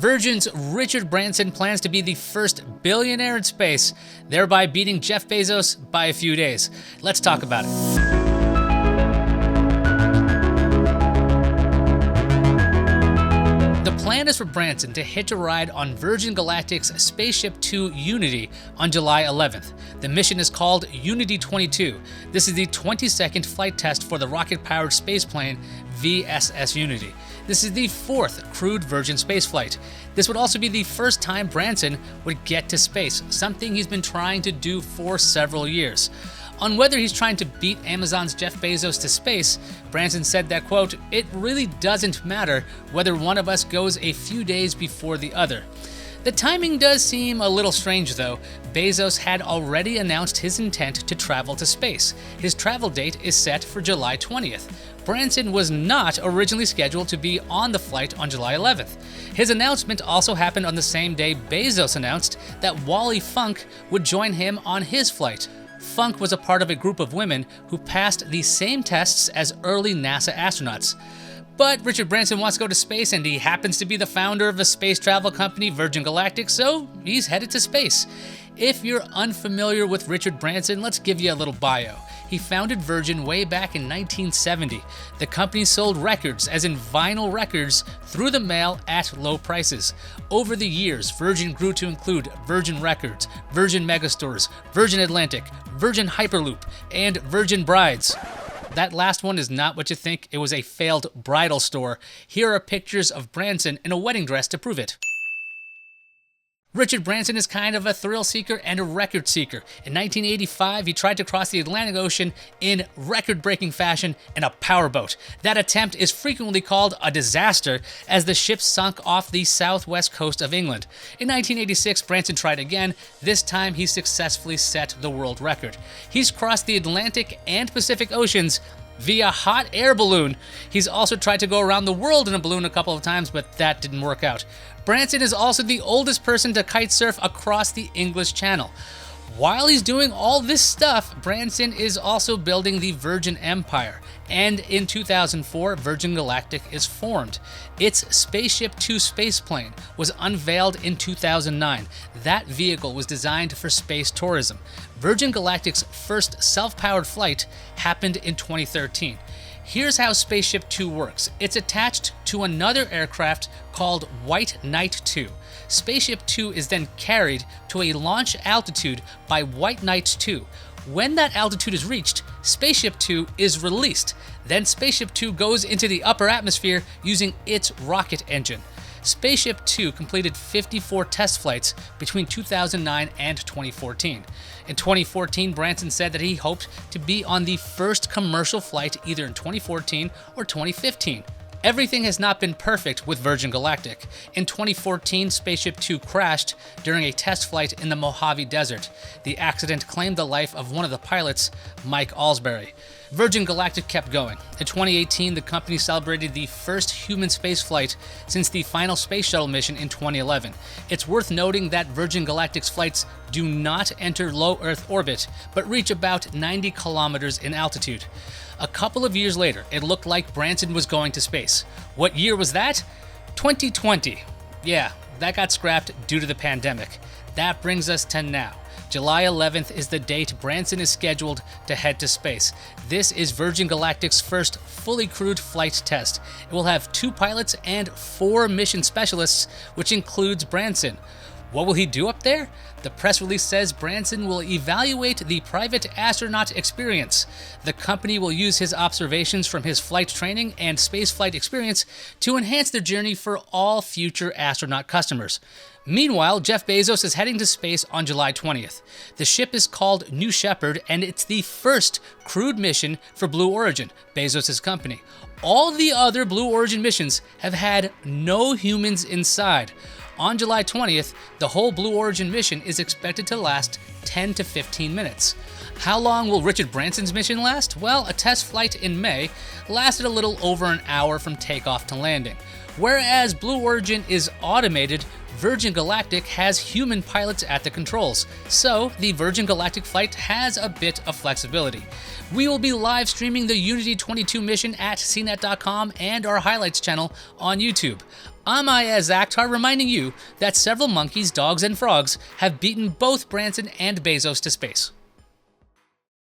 Virgin's Richard Branson plans to be the first billionaire in space, thereby beating Jeff Bezos by a few days. Let's talk about it. The plan is for Branson to hitch a ride on Virgin Galactic's Spaceship 2 Unity on July 11th. The mission is called Unity 22. This is the 22nd flight test for the rocket-powered spaceplane VSS Unity. This is the fourth crewed Virgin spaceflight. This would also be the first time Branson would get to space, something he's been trying to do for several years. On whether he's trying to beat Amazon's Jeff Bezos to space, Branson said that, quote, "It really doesn't matter whether one of us goes a few days before the other." The timing does seem a little strange though. Bezos had already announced his intent to travel to space. His travel date is set for July 20th. Branson was not originally scheduled to be on the flight on July 11th. His announcement also happened on the same day Bezos announced that Wally Funk would join him on his flight. Funk was a part of a group of women who passed the same tests as early NASA astronauts. But Richard Branson wants to go to space, and he happens to be the founder of a space travel company, Virgin Galactic, so he's headed to space. If you're unfamiliar with Richard Branson, let's give you a little bio. He founded Virgin way back in 1970. The company sold records, as in vinyl records, through the mail at low prices. Over the years, Virgin grew to include Virgin Records, Virgin Megastores, Virgin Atlantic, Virgin Hyperloop, and Virgin Brides. That last one is not what you think. It was a failed bridal store. Here are pictures of Branson in a wedding dress to prove it. Richard Branson is kind of a thrill seeker and a record seeker. In 1985, he tried to cross the Atlantic Ocean in record-breaking fashion in a powerboat. That attempt is frequently called a disaster, as the ship sunk off the southwest coast of England. In 1986, Branson tried again. This time, he successfully set the world record. He's crossed the Atlantic and Pacific Oceans via hot air balloon. He's also tried to go around the world in a balloon a couple of times, but that didn't work out. Branson is also the oldest person to kite surf across the English Channel. While he's doing all this stuff, Branson is also building the Virgin Empire. And in 2004, Virgin Galactic is formed. Its Spaceship 2 spaceplane was unveiled in 2009. That vehicle was designed for space tourism. Virgin Galactic's first self-powered flight happened in 2013. Here's how Spaceship 2 works. It's attached to another aircraft called White Knight 2. Spaceship 2 is then carried to a launch altitude by White Knight 2. When that altitude is reached, Spaceship 2 is released. Then Spaceship 2 goes into the upper atmosphere using its rocket engine. Spaceship 2 completed 54 test flights between 2009 and 2014. In 2014, Branson said that he hoped to be on the first commercial flight either in 2014 or 2015. Everything has not been perfect with Virgin Galactic. In 2014, Spaceship 2 crashed during a test flight in the Mojave Desert. The accident claimed the life of one of the pilots, Mike Alsbury. Virgin Galactic kept going. In 2018, the company celebrated the first human spaceflight since the final space shuttle mission in 2011. It's worth noting that Virgin Galactic's flights do not enter low Earth orbit, but reach about 90 kilometers in altitude. A couple of years later, it looked like Branson was going to space. What year was that? 2020. Yeah, that got scrapped due to the pandemic. That brings us to now. July 11th is the date Branson is scheduled to head to space. This is Virgin Galactic's first fully crewed flight test. It will have 2 pilots and 4 mission specialists, which includes Branson. What will he do up there? The press release says Branson will evaluate the private astronaut experience. The company will use his observations from his flight training and spaceflight experience to enhance their journey for all future astronaut customers. Meanwhile, Jeff Bezos is heading to space on July 20th. The ship is called New Shepard, and it's the first crewed mission for Blue Origin, Bezos' company. All the other Blue Origin missions have had no humans inside. On July 20th, the whole Blue Origin mission is expected to last 10 to 15 minutes. How long will Richard Branson's mission last? Well, a test flight in May lasted a little over an hour from takeoff to landing. Whereas Blue Origin is automated, Virgin Galactic has human pilots at the controls, so the Virgin Galactic flight has a bit of flexibility. We will be live streaming the Unity 22 mission at CNET.com and our highlights channel on YouTube. I'm Ayaz Akhtar, reminding you that several monkeys, dogs, and frogs have beaten both Branson and Bezos to space.